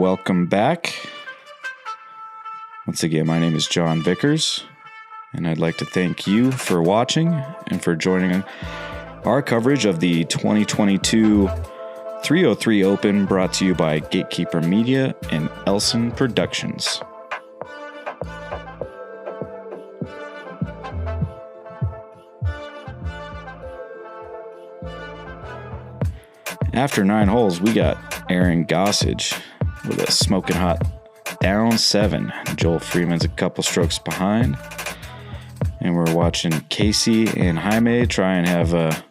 welcome back. Once again, my name is John Vickers, and I'd like to thank you for watching and for joining our coverage of the 2022 303 Open, brought to you by Gatekeeper Media and Elsen Productions. After 9 holes, we got Aaron Gossage with a smoking hot down 7. Joel Freeman's a couple strokes behind. And we're watching Casey and Jaime try and have a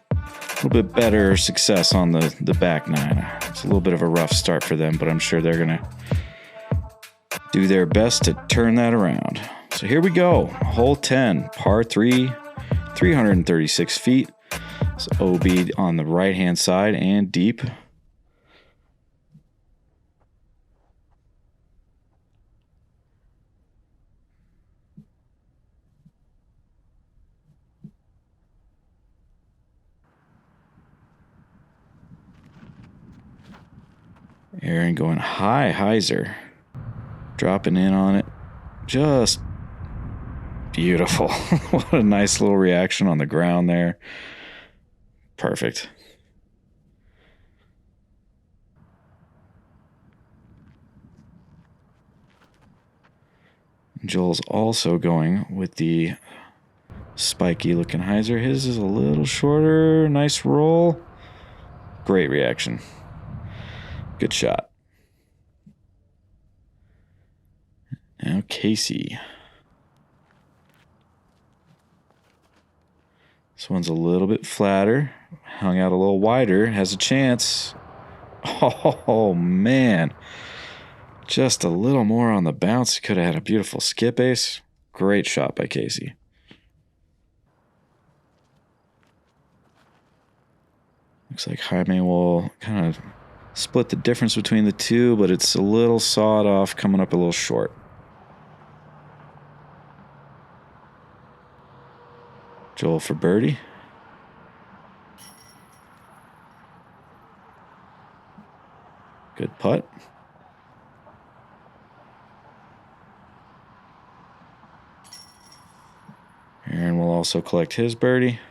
little bit better success on the back 9. It's a little bit of a rough start for them, but I'm sure they're going to do their best to turn that around. So here we go. Hole 10, par 3, 336 feet. So OB on the right-hand side and deep. Aaron going high hyzer. Dropping in on it. Just beautiful. What a nice little reaction on the ground there. Perfect. Joel's also going with the spiky looking hyzer. His is a little shorter. Nice roll. Great reaction. Good shot. Now Casey. This one's a little bit flatter. Hung out a little wider. Has a chance. Oh, man. Just a little more on the bounce. Could have had a beautiful skip ace. Great shot by Casey. Looks like Jaime will kind of split the difference between the two, but it's a little sawed off, coming up a little short. Joel for birdie. Good putt. Aaron will also collect his birdie.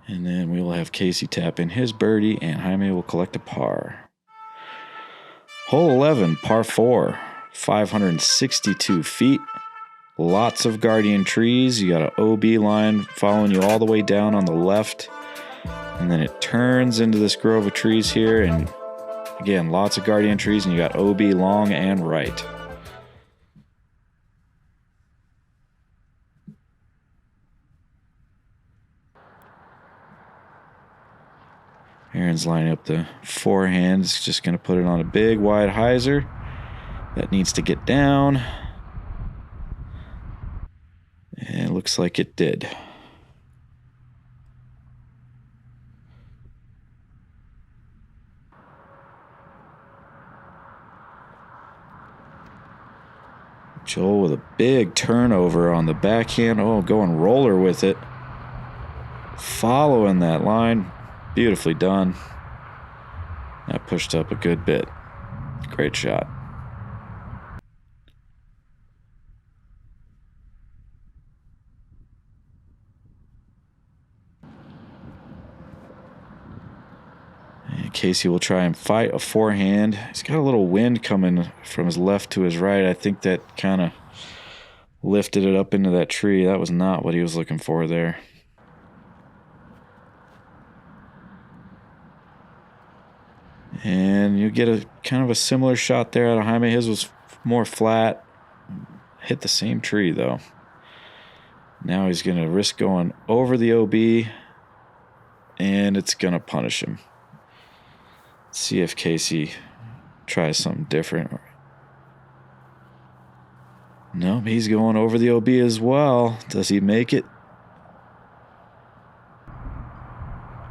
And then we will have Casey tap in his birdie, and Jaime will collect a par. Hole 11, par 4, 562 feet. Lots of guardian trees. You got an OB line following you all the way down on the left. And then it turns into this grove of trees here. And again, lots of guardian trees, and you got OB long and right. Aaron's lining up the forehand. He's just going to put it on a big wide hyzer. That needs to get down. And it looks like it did. Joel with a big turnover on the backhand. Oh, going roller with it. Following that line. Beautifully done. That pushed up a good bit. Great shot. And Casey will try and fight a forehand. He's got a little wind coming from his left to his right. I think that kind of lifted it up into that tree. That was not what he was looking for there. And you get a kind of a similar shot there out of Jaime. His was more flat. Hit the same tree, though. Now he's going to risk going over the OB, and it's going to punish him. Let's see if Casey tries something different. No, he's going over the OB as well. Does he make it?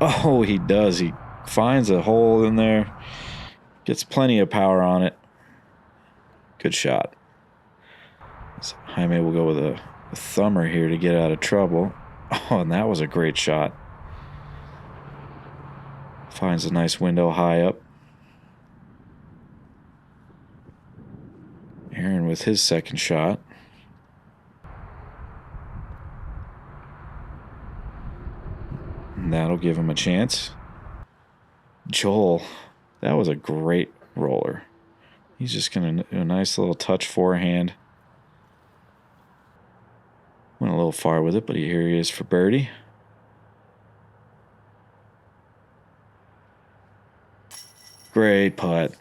Oh, he does. He finds a hole in there. Gets plenty of power on it. Good shot. So Jaime will go with a thumber here to get out of trouble. Oh, and that was a great shot. Finds a nice window high up. Aaron with his second shot. And that'll give him a chance. Joel, that was a great roller. He's just going to do a nice little touch forehand. Went a little far with it, but here he is for birdie. Great putt.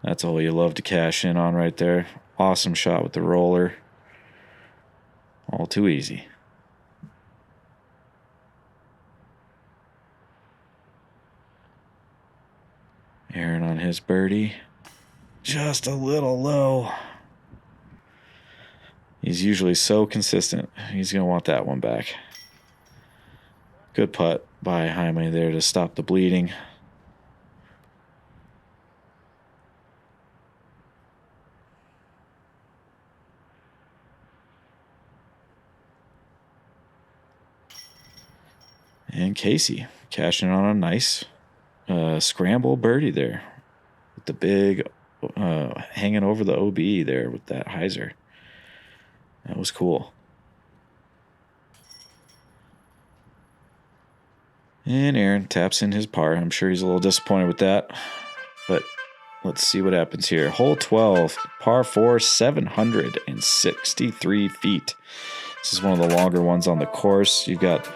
That's all you love to cash in on right there. Awesome shot with the roller. All too easy. Aaron on his birdie. Just a little low. He's usually so consistent. He's going to want that one back. Good putt by Jaime there to stop the bleeding. And Casey cashing on a nice scramble birdie there with the big hanging over the OB there with that hyzer. That was cool. And Aaron taps in his par. I'm sure he's a little disappointed with that. But let's see what happens here. Hole 12, par 4, 763 feet. This is one of the longer ones on the course. You've got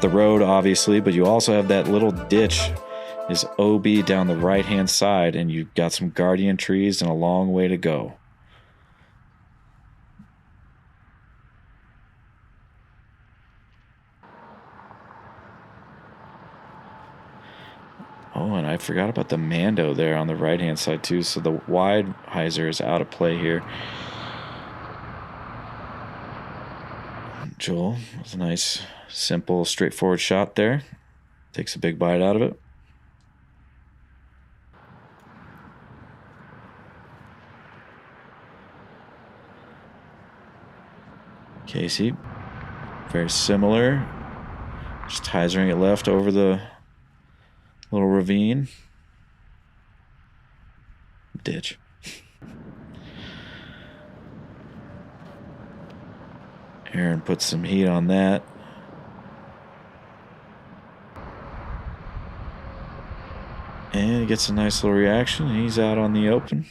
the road, obviously, but you also have that little ditch is OB down the right-hand side, and you've got some guardian trees and a long way to go. Oh, and I forgot about the Mando there on the right-hand side, too, so the wide hyzer is out of play here. Joel with a nice, simple, straightforward shot there. Takes a big bite out of it. Casey, very similar. Just hyzering it left over the little ravine. Ditch. Aaron puts some heat on that. And he gets a nice little reaction. He's out on the open.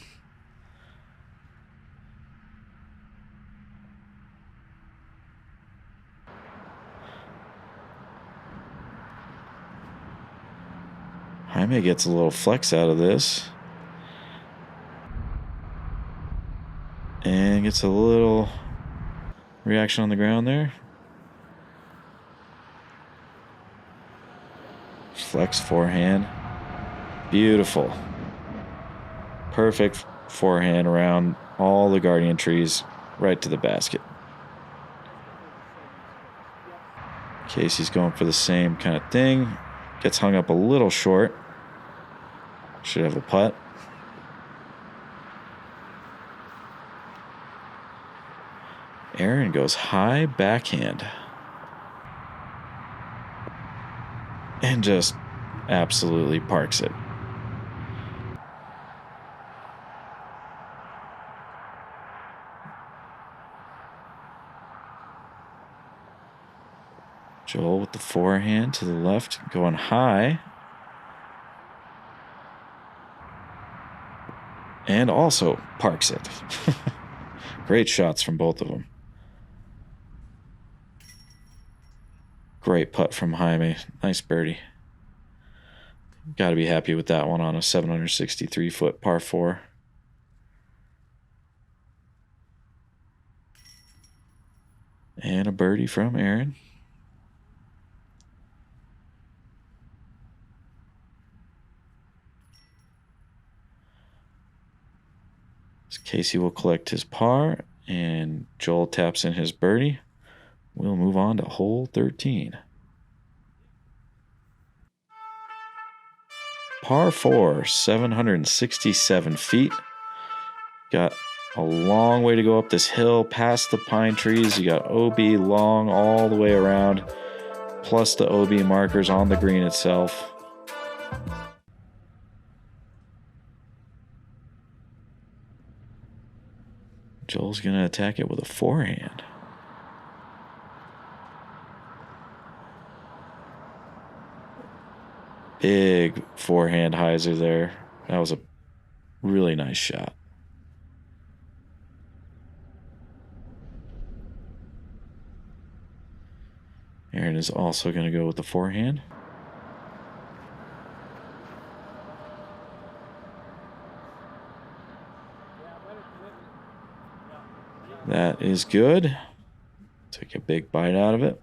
Jaime gets a little flex out of this. And gets a little reaction on the ground there. Flex forehand. Beautiful. Perfect forehand around all the guardian trees right to the basket. Casey's going for the same kind of thing. Gets hung up a little short. Should have a putt. Aaron goes high backhand. And just absolutely parks it. Joel with the forehand to the left, going high. And also parks it. Great shots from both of them. Great putt from Jaime. Nice birdie. Got to be happy with that one on a 763-foot par 4. And a birdie from Aaron. So Casey will collect his par, and Joel taps in his birdie. We'll move on to hole 13. Par 4, 767 feet. Got a long way to go up this hill, past the pine trees. You got OB long all the way around, plus the OB markers on the green itself. Joel's going to attack it with a forehand. Big forehand hyzer there. That was a really nice shot. Aaron is also going to go with the forehand. That is good. Take a big bite out of it.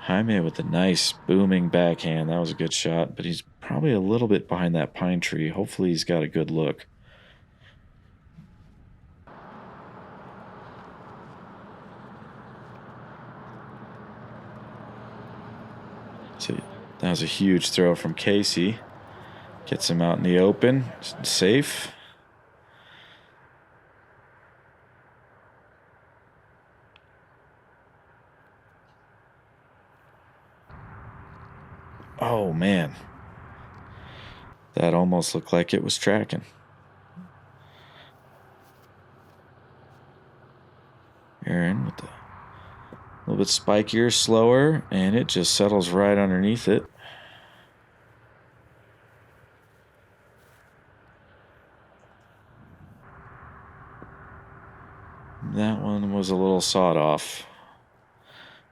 Jaime with a nice booming backhand. That was a good shot, but he's probably a little bit behind that pine tree. Hopefully he's got a good look. So that was a huge throw from Casey. Gets him out in the open. Safe. Oh, man. That almost looked like it was tracking. Aaron with the a little bit spikier, slower, and it just settles right underneath it. That one was a little sawed off,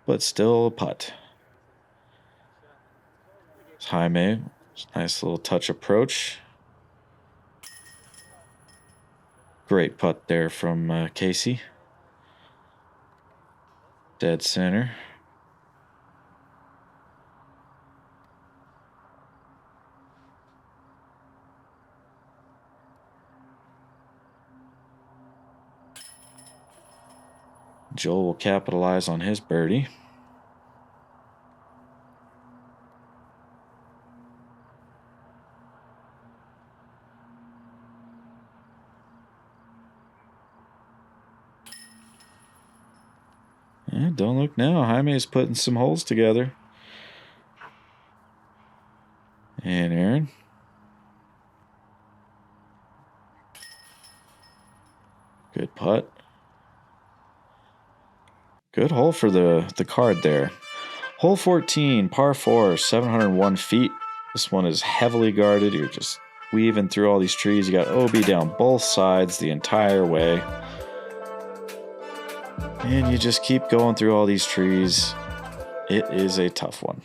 but still a putt. Jaime, nice little touch approach. Great putt there from Casey. Dead center. Joel will capitalize on his birdie. Don't look now. Jaime is putting some holes together. And Aaron. Good putt. Good hole for the card there. Hole 14, par 4, 701 feet. This one is heavily guarded. You're just weaving through all these trees. You got OB down both sides the entire way. And you just keep going through all these trees. It is a tough one.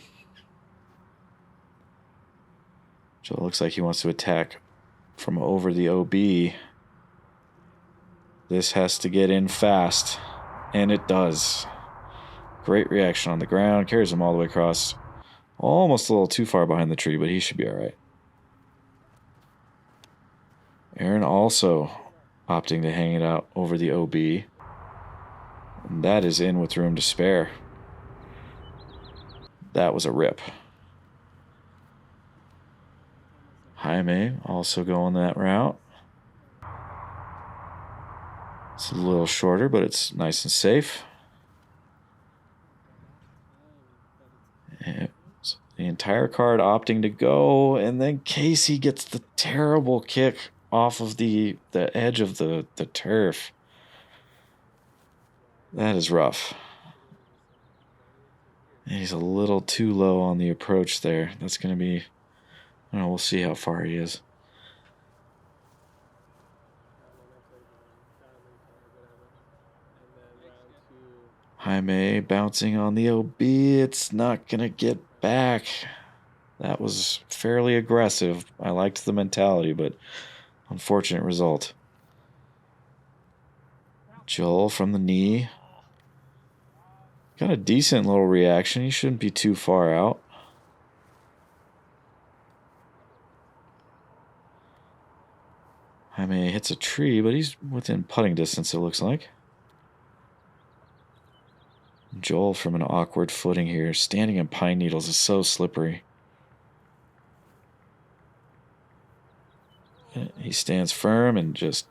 So it looks like he wants to attack from over the OB. This has to get in fast. And it does. Great reaction on the ground. Carries him all the way across. Almost a little too far behind the tree, but he should be all right. Aaron also opting to hang it out over the OB. And that is in with room to spare. That was a rip. Jaime also going that route. It's a little shorter, but it's nice and safe. And the entire card opting to go, and then Casey gets the terrible kick off of the edge of the turf. That is rough. And he's a little too low on the approach there. That's going to be, I don't know, we'll see how far he is. Jaime bouncing on the OB. It's not going to get back. That was fairly aggressive. I liked the mentality, but unfortunate result. Joel from the knee. Got a decent little reaction. He shouldn't be too far out. Jaime hits a tree, but he's within putting distance, it looks like. Joel from an awkward footing here. Standing in pine needles is so slippery. He stands firm and just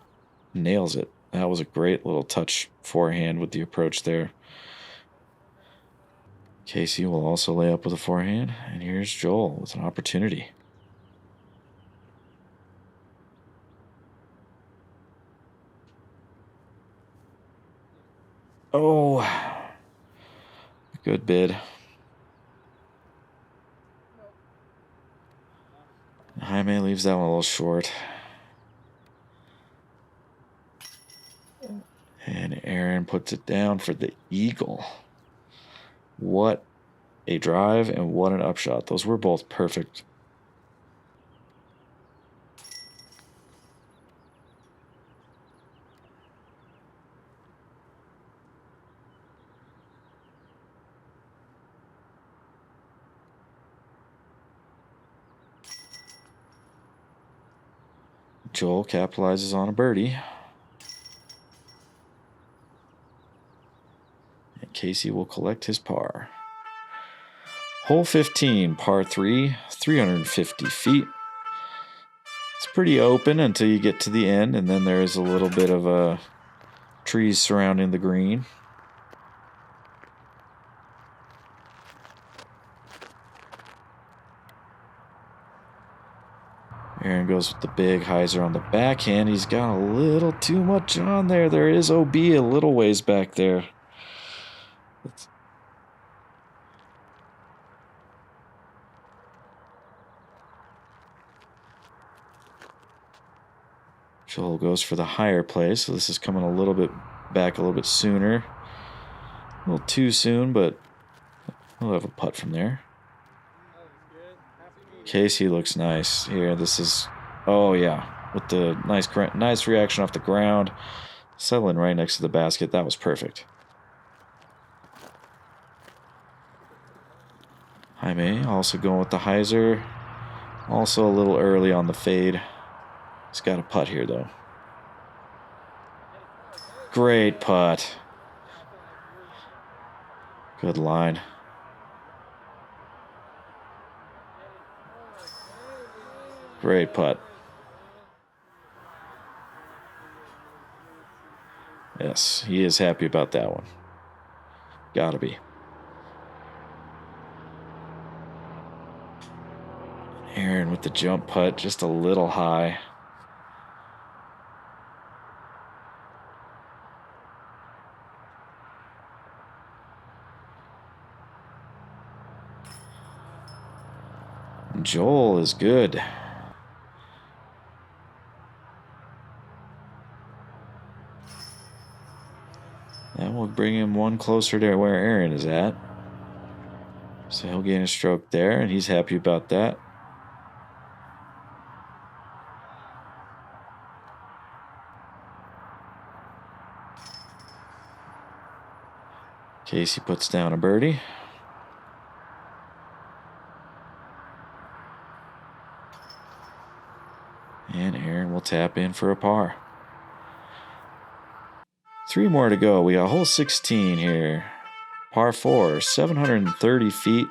nails it. That was a great little touch forehand with the approach there. Casey will also lay up with a forehand, and here's Joel with an opportunity. Oh, good bid. Jaime leaves that one a little short. And Aaron puts it down for the eagle. What a drive and what an upshot. Those were both perfect. Joel capitalizes on a birdie. And Casey will collect his par. Hole 15, par 3, 350 feet. It's pretty open until you get to the end, and then there is a little bit of trees surrounding the green. Aaron goes with the big hyzer on the backhand. He's got a little too much on there. There is OB a little ways back there. Joel goes for the higher play, so this is coming a little bit back a little bit sooner. A little too soon, but we'll have a putt from there. Casey looks nice here. This is, oh yeah, with the nice reaction off the ground, settling right next to the basket. That was perfect. Jaime also going with the hyzer. Also a little early on the fade. He's got a putt here though. Great putt. Good line. Great putt. Yes, he is happy about that one. Gotta be. Aaron with the jump putt, just a little high. Joel is good. That will bring him one closer to where Aaron is at. So he'll gain a stroke there, and he's happy about that. Casey puts down a birdie. And Aaron will tap in for a par. 3 more to go. We got hole 16 here. Par 4, 730 feet.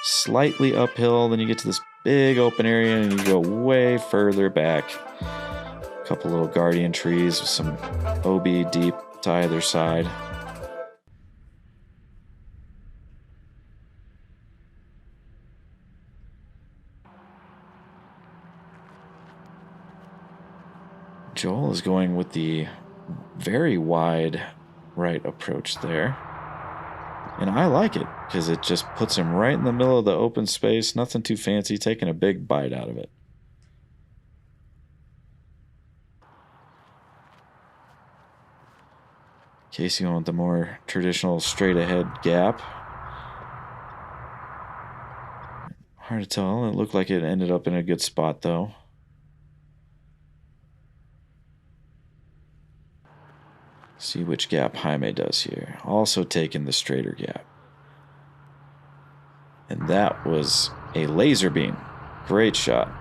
Slightly uphill. Then you get to this big open area and you go way further back. A couple little guardian trees with some OB deep to either side. Joel is going with the very wide right approach there. And I like it because it just puts him right in the middle of the open space. Nothing too fancy, taking a big bite out of it. Casey went with the more traditional straight ahead gap. Hard to tell. It looked like it ended up in a good spot though. See which gap Jaime does here. Also taking the straighter gap. And that was a laser beam. Great shot.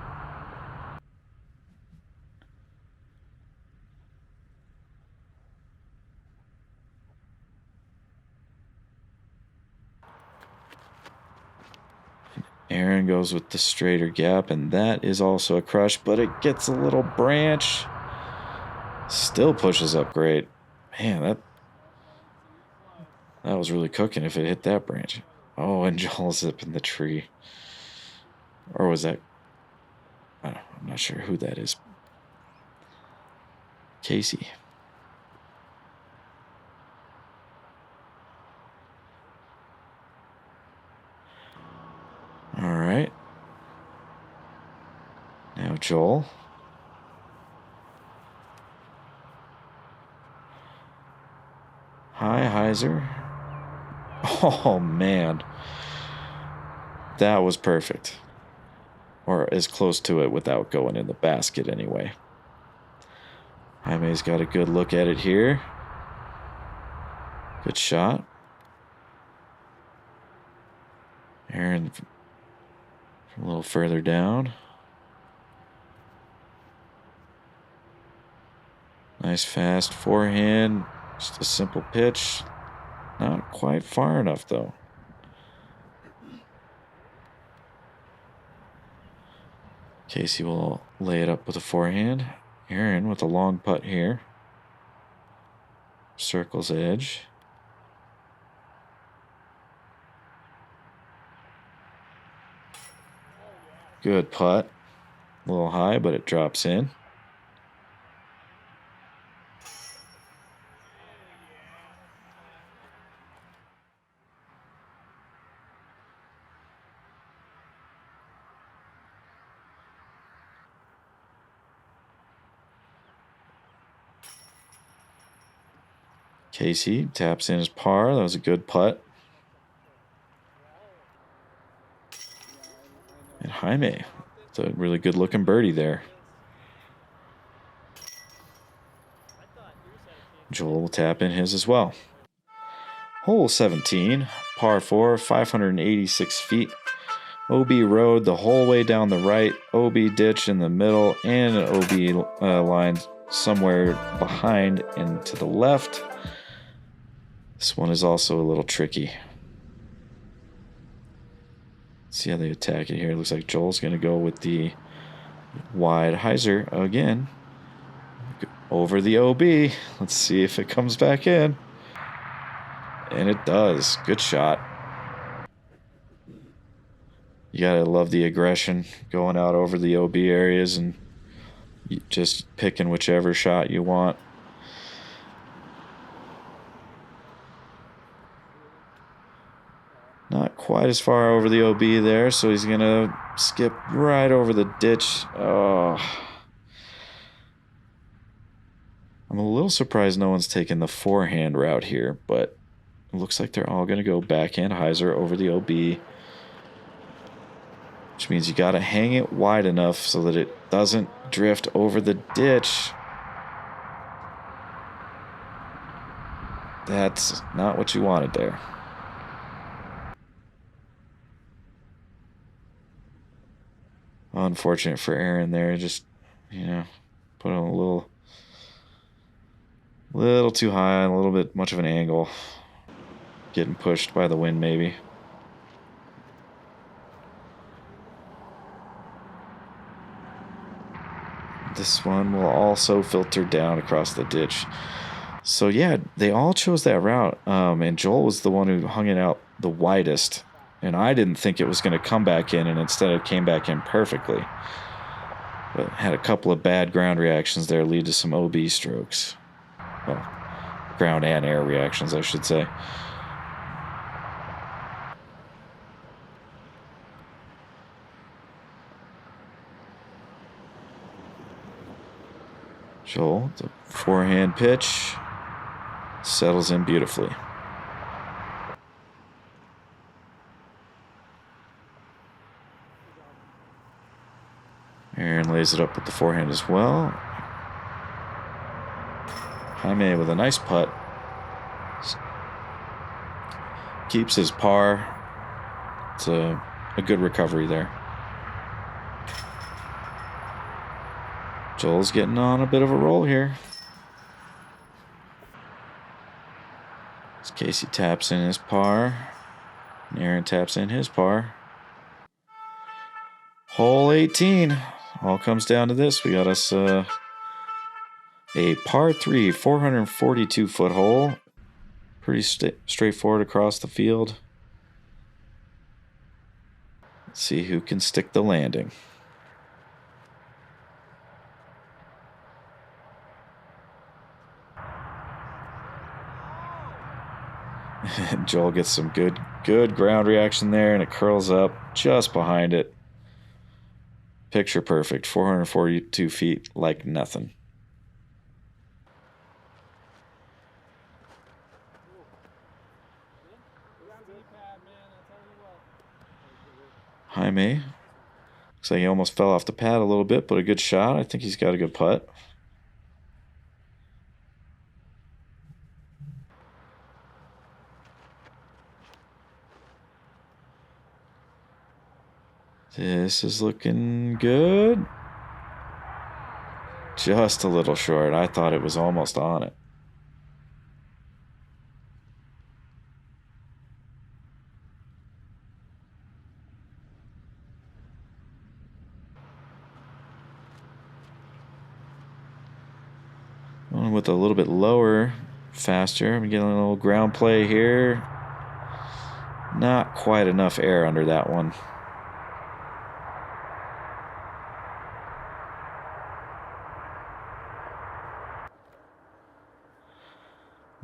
Aaron goes with the straighter gap, and that is also a crush, but it gets a little branch. Still pushes up great. Man, that was really cooking if it hit that branch. Oh, and Joel's up in the tree. Or was that... I'm not sure who that is. Casey. All right. Now Joel. Hi, Heiser. Oh, man. That was perfect. Or as close to it without going in the basket anyway. Jaime's got a good look at it here. Good shot. Aaron a little further down. Nice fast forehand. Just a simple pitch. Not quite far enough, though. Casey will lay it up with a forehand. Aaron with a long putt here. Circles edge. Good putt. A little high, but it drops in. Casey taps in his par. That was a good putt. And Jaime, it's a really good looking birdie there. Joel will tap in his as well. Hole 17, par 4, 586 feet. OB road the whole way down the right, OB ditch in the middle, and an OB line somewhere behind and to the left. This one is also a little tricky. See how they attack it here. It looks like Joel's going to go with the wide hyzer again. Over the OB. Let's see if it comes back in. And it does. Good shot. You got to love the aggression going out over the OB areas and just picking whichever shot you want. Not quite as far over the OB there, so he's going to skip right over the ditch. Oh. I'm a little surprised no one's taken the forehand route here, but it looks like they're all going to go backhand hyzer over the OB, which means you got to hang it wide enough so that it doesn't drift over the ditch. That's not what you wanted there. Unfortunate for Aaron there. Just, put on a little too high, a little bit much of an angle. Getting pushed by the wind, maybe. This one will also filter down across the ditch. So, yeah, they all chose that route. And Joel was the one who hung it out the widest. And I didn't think it was going to come back in, and instead it came back in perfectly. But had a couple of bad ground reactions there lead to some OB strokes. Well, ground and air reactions, I should say. Joel, the forehand pitch, settles in beautifully. Aaron lays it up with the forehand as well. Jaime with a nice putt. Keeps his par. It's a good recovery there. Joel's getting on a bit of a roll here. As Casey taps in his par. And Aaron taps in his par. Hole 18. All comes down to this. We got us a par 3, 442-foot hole. Pretty straightforward across the field. Let's see who can stick the landing. Joel gets some good ground reaction there, and it curls up just behind it. Picture perfect. 442 feet like nothing. Jaime. Looks like he almost fell off the pad a little bit, but a good shot. I think he's got a good putt. This is looking good. Just a little short. I thought it was almost on it. Going with a little bit lower, faster. I'm getting a little ground play here. Not quite enough air under that one.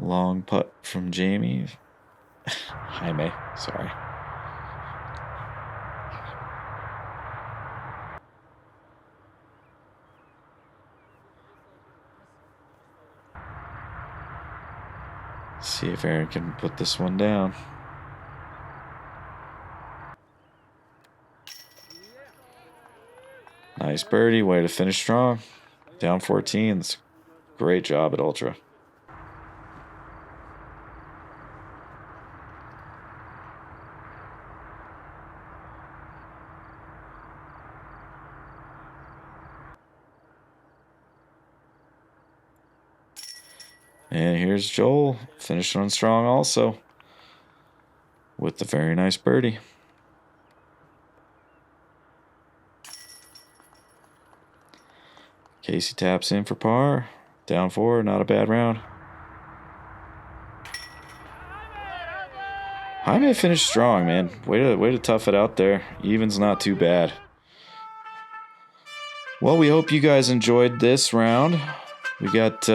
Long putt from Jaime. Jaime, sorry. See if Aaron can put this one down. Nice birdie. Way to finish strong. Down 14. That's a great job at Ultra. And here's Joel, finishing on strong also, with the very nice birdie. Casey taps in for par, down 4, not a bad round. Jaime finished strong, man. Way to tough it out there. Even's not too bad. Well, we hope you guys enjoyed this round. We got...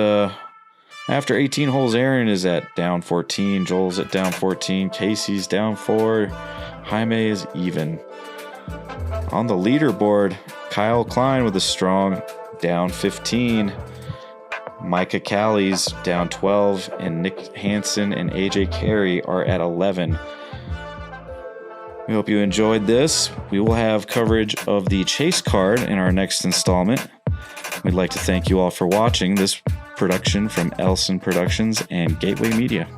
after 18 holes, Aaron is at down 14. Joel's at down 14. Casey's down 4. Jaime is even. On the leaderboard, Kyle Klein with a strong down 15. Micah Callie's down 12. And Nick Hansen and AJ Carey are at 11. We hope you enjoyed this. We will have coverage of the chase card in our next installment. We'd like to thank you all for watching this production from Elsen Productions and Gateway Media.